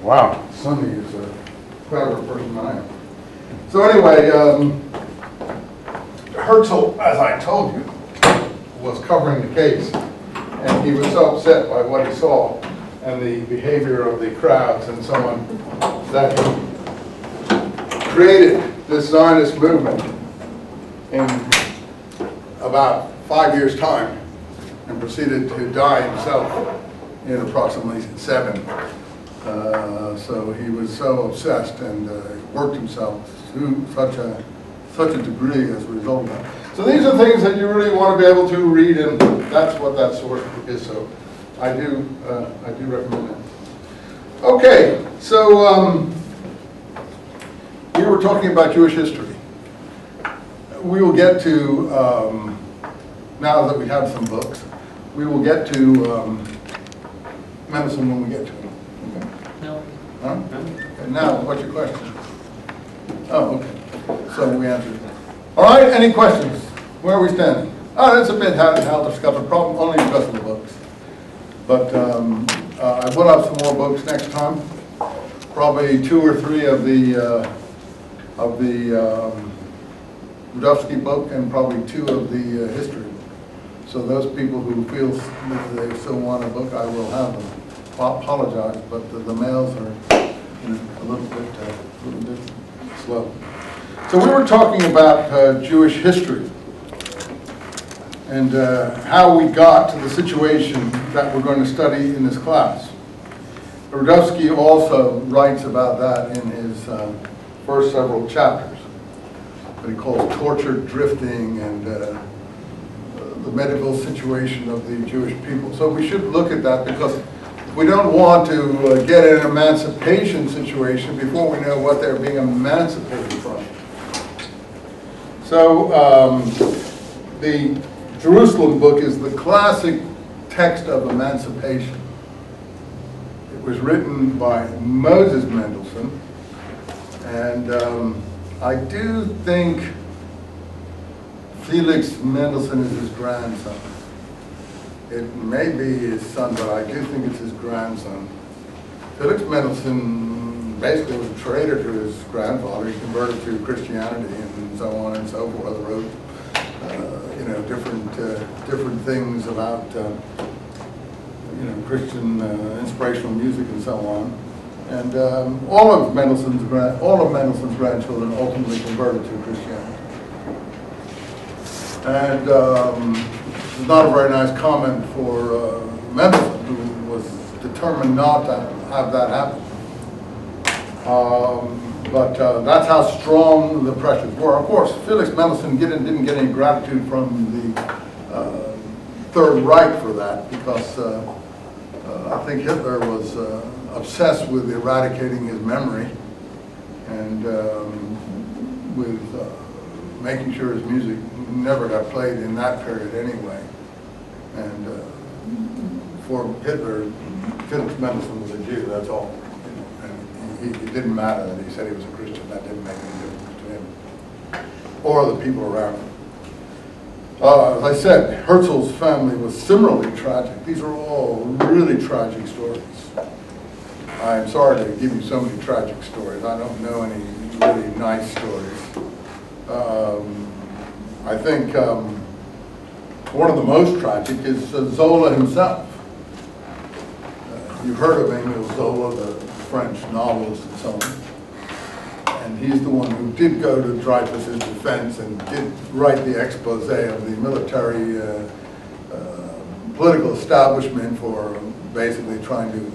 Wow, Sonny is a clever person than I am. So anyway, Herzl, as I told you, was covering the case, and he was so upset by what he saw and the behavior of the crowds and so on that he created this Zionist movement in about 5 years' time and proceeded to die himself in approximately 7. So he was so obsessed and worked himself to such a degree as a result of that. So these are things that you really want to be able to read, and that's what that source is. So I do recommend that. Okay, so we were talking about Jewish history. We will get to, now that we have some books, we will get to Mendelssohn when we get to it. Okay? No. Huh? Okay, now, what's your question? Oh, okay. So we answered that. All right, any questions? Where are we standing? Oh, that's a bit how to discover the problem, only because of the books. But I will have some more books next time. Probably 2 or 3 of the Rudovsky book, and probably 2 of the history. So those people who feel that they still want a book, I will have them. I apologize, but the mails are a little bit slow. So we were talking about Jewish history and how we got to the situation that we're going to study in this class. Rudovsky also writes about that in his first several chapters, what he calls tortured drifting and the medical situation of the Jewish people. So we should look at that, because we don't want to get an emancipation situation before we know what they're being emancipated from. So the Jerusalem book is the classic text of emancipation. It was written by Moses Mendelssohn, and I do think Felix Mendelssohn is his grandson. It may be his son, but I do think it's his grandson. Felix Mendelssohn basically was a traitor to his grandfather. He converted to Christianity and so on and so forth. Wrote, different things about, Christian inspirational music and so on. And all of Mendelssohn's grandchildren ultimately converted to Christianity. And it's not a very nice comment for Mendelssohn, who was determined not to have that happen. But that's how strong the pressures were. Of course, Felix Mendelssohn didn't get any gratitude from the Third Reich for that, because I think Hitler was obsessed with eradicating his memory and with making sure his music never got played in that period anyway. And for Hitler, Felix Mendelssohn was a Jew, that's all. And it didn't matter that he said he was a Christian. That didn't make any difference to him or the people around him. As I said, Herzl's family was similarly tragic. These are all really tragic stories. I'm sorry to give you so many tragic stories. I don't know any really nice stories. I think one of the most tragic is Zola himself. You've heard of Emile Zola, the French novelist and so on. And he's the one who did go to Dreyfus's defense and did write the expose of the military political establishment for basically trying to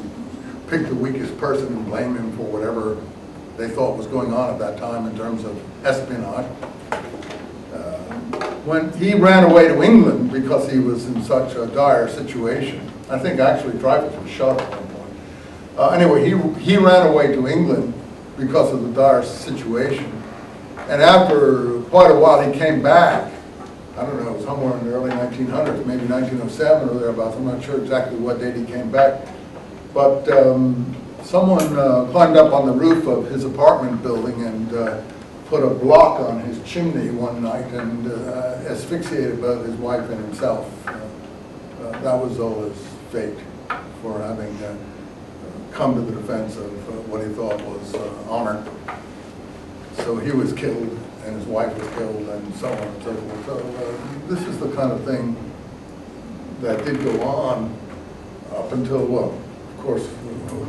pick the weakest person and blame him for whatever they thought was going on at that time in terms of espionage. When he ran away to England because he was in such a dire situation, I think actually Dreyfus was shot at one point. Anyway, he ran away to England because of the dire situation. And after quite a while, he came back. I don't know, somewhere in the early 1900s, maybe 1907 or thereabouts. I'm not sure exactly what date he came back. But someone climbed up on the roof of his apartment building and put a block on his chimney one night and asphyxiated both his wife and himself. That was Zola's fate for having come to the defense of what he thought was honor. So he was killed, and his wife was killed, and so on and so forth. So this is the kind of thing that did go on up until, well, of course,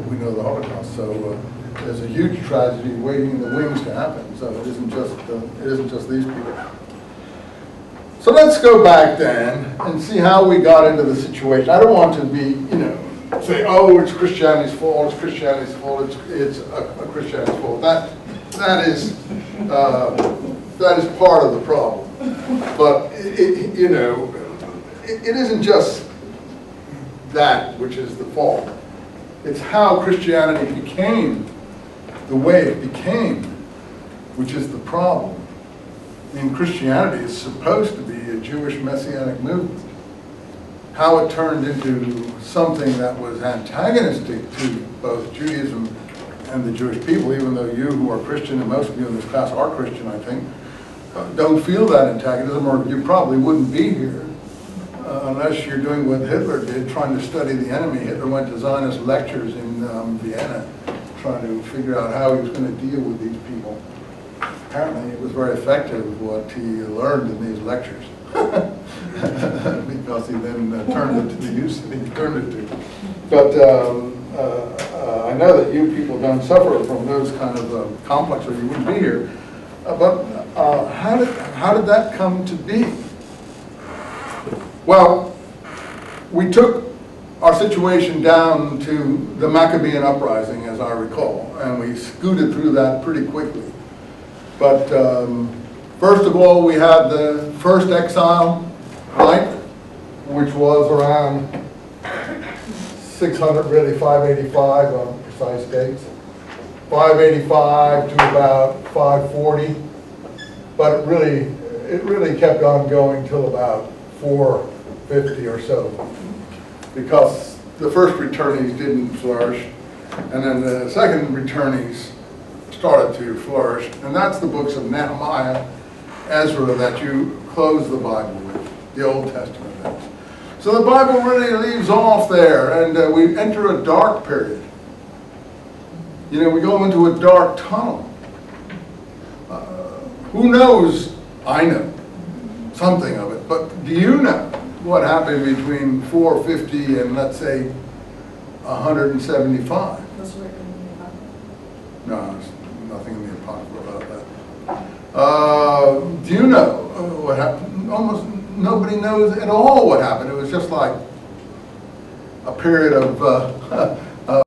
we know the Holocaust. So there's a huge tragedy waiting in the wings to happen. So it isn't just these people. So let's go back then and see how we got into the situation. I don't want to be, say, oh, it's Christianity's fault, it's Christianity's fault, it's a Christianity's fault. That is part of the problem. But it isn't just that which is the fault. It's how Christianity became the way it became, which is the problem. I mean, Christianity is supposed to be a Jewish messianic movement. How it turned into something that was antagonistic to both Judaism and the Jewish people, even though you who are Christian, and most of you in this class are Christian, I think, don't feel that antagonism, or you probably wouldn't be here unless you're doing what Hitler did, trying to study the enemy. Hitler went to Zionist lectures in Vienna, trying to figure out how he was going to deal with these people. Apparently it was very effective what he learned in these lectures, because he then turned it to the use that he turned it to. But I know that you people don't suffer from those kind of complexes, or you wouldn't be here. But how did that come to be? Well, we took our situation down to the Maccabean uprising, as I recall, and we scooted through that pretty quickly. But first of all, we had the first exile, right, which was around 600, really 585 on precise dates. 585 to about 540, but it really kept on going till about 450 or so, because the first returnees didn't flourish, and then the second returnees started to flourish, and that's the books of Nehemiah, Ezra that you close the Bible with, the Old Testament things. So the Bible really leaves off there, and we enter a dark period. We go into a dark tunnel. Who knows? I know something of it, but do you know what happened between 450 and, let's say, 175? No, there's nothing in the Apocrypha about that. Do you know what happened? Almost nobody knows at all what happened. It was just like a period of